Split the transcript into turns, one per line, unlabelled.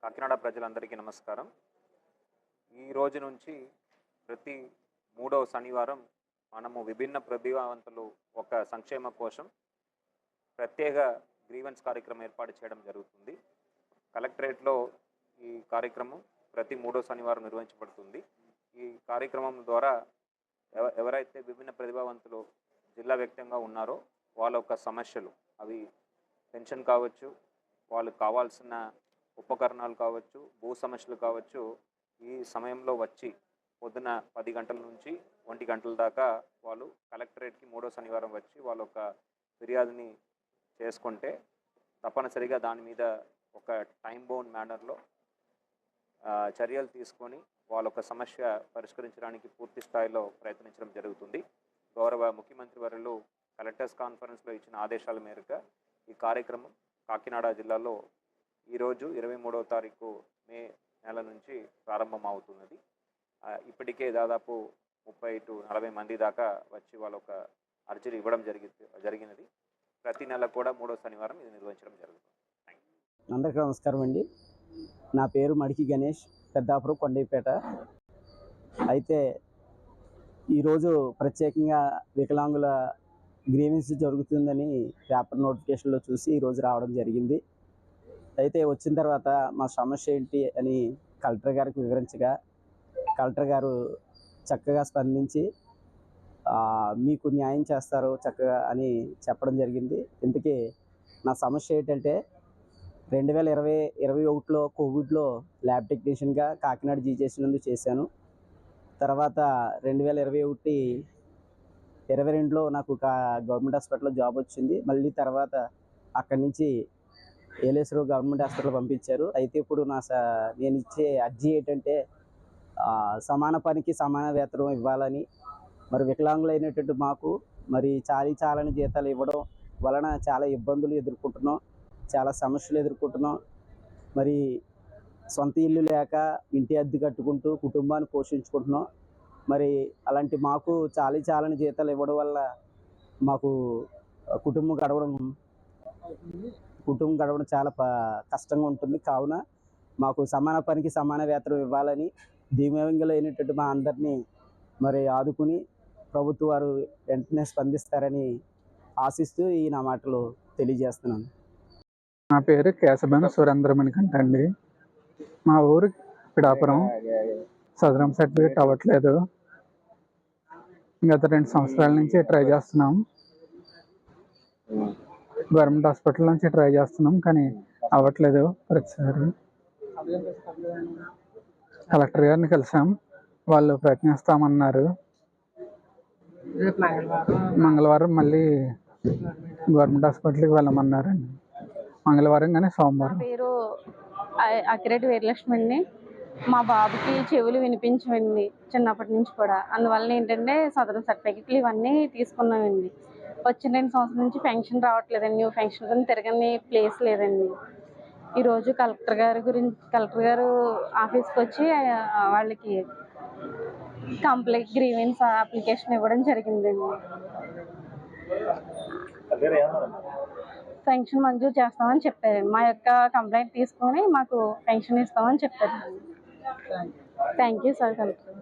కాకినాడ ప్రజలందరికీ నమస్కారం. ఈ రోజు నుంచి ప్రతి మూడవ శనివారం మనము విభిన్న ప్రతిభావంతులు ఒక సంక్షేమ కోసం ప్రత్యేక గ్రీవెన్స్ కార్యక్రమం ఏర్పాటు చేయడం జరుగుతుంది. కలెక్టరేట్లో ఈ కార్యక్రమం ప్రతి మూడో శనివారం నిర్వహించబడుతుంది. ఈ కార్యక్రమం ద్వారా ఎవరైతే విభిన్న ప్రతిభావంతులు జిల్లా వ్యాప్తంగా ఉన్నారో వాళ్ళ యొక్క సమస్యలు, అవి పెన్షన్ కావచ్చు, వాళ్ళకి కావాల్సిన ఉపకరణాలు కావచ్చు, భూ సమస్యలు కావచ్చు, ఈ సమయంలో వచ్చి పొద్దున 10 గంటల నుంచి 1 గంటల దాకా వాళ్ళు కలెక్టరేట్కి మూడో శనివారం వచ్చి వాళ్ళ ఒక ఫిర్యాదుని చేసుకుంటే తప్పనిసరిగా దాని మీద ఒక టైం బౌండ్ మేనర్లో చర్యలు తీసుకొని వాళ్ళ ఒక సమస్య పరిష్కరించడానికి పూర్తి స్థాయిలో ప్రయత్నించడం జరుగుతుంది. గౌరవ ముఖ్యమంత్రి వర్యులు కలెక్టర్స్ కాన్ఫరెన్స్లో ఇచ్చిన ఆదేశాల మేరకు ఈ కార్యక్రమం కాకినాడ జిల్లాలో ఈరోజు 23వ తారీఖు మే నెల నుంచి ప్రారంభమవుతున్నది. ఇప్పటికే దాదాపు 30 to 40 మంది దాకా వచ్చి వాళ్ళ ఒక అర్జీలు ఇవ్వడం జరిగినది. ప్రతి నెల కూడా మూడో శనివారం ఇది నిర్వహించడం జరుగుతుంది.
అందరికీ నమస్కారం అండి. నా పేరు మడికి గణేష్, పెద్దాపురం, కొండైపేట. అయితే ఈరోజు ప్రత్యేకంగా వికలాంగుల గ్రీవెన్స్ జరుగుతుందని పేపర్ నోటిఫికేషన్లో చూసి ఈరోజు రావడం జరిగింది. అయితే వచ్చిన తర్వాత మా సమస్య ఏంటి అని కలెక్టర్ గారికి వివరించగా కలెక్టర్ గారు చక్కగా స్పందించి మీకు న్యాయం చేస్తారు చక్కగా అని చెప్పడం జరిగింది. ఇంతకీ నా సమస్య ఏంటంటే 2021లో కోవిడ్లో ల్యాబ్ టెక్నీషియన్గా కాకినాడ జీజీహెచ్ నందు చేశాను. తర్వాత 2021-22లో నాకు గవర్నమెంట్ హాస్పిటల్లో జాబ్ వచ్చింది. మళ్ళీ తర్వాత అక్కడి నుంచి ఏలేశ్వరం గవర్నమెంట్ హాస్పిటల్ పంపించారు. అయితే ఇప్పుడు నేను ఇచ్చే అర్జీ ఏంటంటే సమాన పనికి సమాన వేతనం ఇవ్వాలని, మరి వికలాంగులైనటువంటి మాకు మరి చాలని జీతాలు ఇవ్వడం వలన చాలా ఇబ్బందులు ఎదుర్కొంటున్నాం, చాలా సమస్యలు ఎదుర్కొంటున్నాం. మరి సొంత ఇల్లు లేక ఇంటి అద్దె కట్టుకుంటూ కుటుంబాన్ని పోషించుకుంటున్నాం. మరి అలాంటి మాకు చాలని జీతాలు ఇవ్వడం వల్ల మాకు కుటుంబం గడవడం చాలా కష్టంగా ఉంటుంది. కావున మాకు సమాన పనికి సమాన వేతనం ఇవ్వాలని, దివ్యాంగులైనటువంటి మా అందరినీ మరి ఆదుకుని ప్రభుత్వ వారు వెంటనే స్పందిస్తారని ఆశిస్తూ ఈ నా మాటలు తెలియజేస్తున్నాను.
నా పేరు కేశబన సురేంద్రమణికంట అండి. మా ఊరు పిడాపురం. సదరం సర్టిఫికేట్ అవ్వట్లేదు. గత 2 సంవత్సరాల నుంచి ట్రై చేస్తున్నాం. గవర్నమెంట్ హాస్పిటల్ నుంచి ట్రై చేస్తున్నాం, కానీ అవ్వట్లేదు. ప్రతిసారి కలెక్టర్ గారిని కలిసాం, వాళ్ళు ప్రయత్నిస్తామన్నారు. మంగళవారం మళ్ళీ గవర్నమెంట్ హాస్పిటల్కి వెళ్ళమన్నారండి. మంగళవారం కానీ సోమవారం.
పేరు అకిరెడ్డి వీరలక్ష్మి అండి. మా బాబుకి చెవులు వినిపించవండి చిన్నప్పటి నుంచి కూడా. అందువల్ల ఏంటంటే సదరం సర్టిఫికెట్లు ఇవన్నీ తీసుకున్నామండి. వచ్చిన 2 సంవత్సరాల నుంచి పెన్షన్ రావట్లేదండి. న్యూ పెన్షన్ కానీ తిరగని ప్లేస్ లేదండి. ఈరోజు కలెక్టర్ గారు ఆఫీస్కి వచ్చి వాళ్ళకి కంప్లైంట్ గ్రీవెన్స్ అప్లికేషన్ ఇవ్వడం జరిగిందండి. పెన్షన్ మంజూరు చేస్తామని చెప్పారండి. మా యొక్క కంప్లైంట్ తీసుకొని మాకు పెన్షన్ ఇస్తామని చెప్పారు. Thank you sir collector.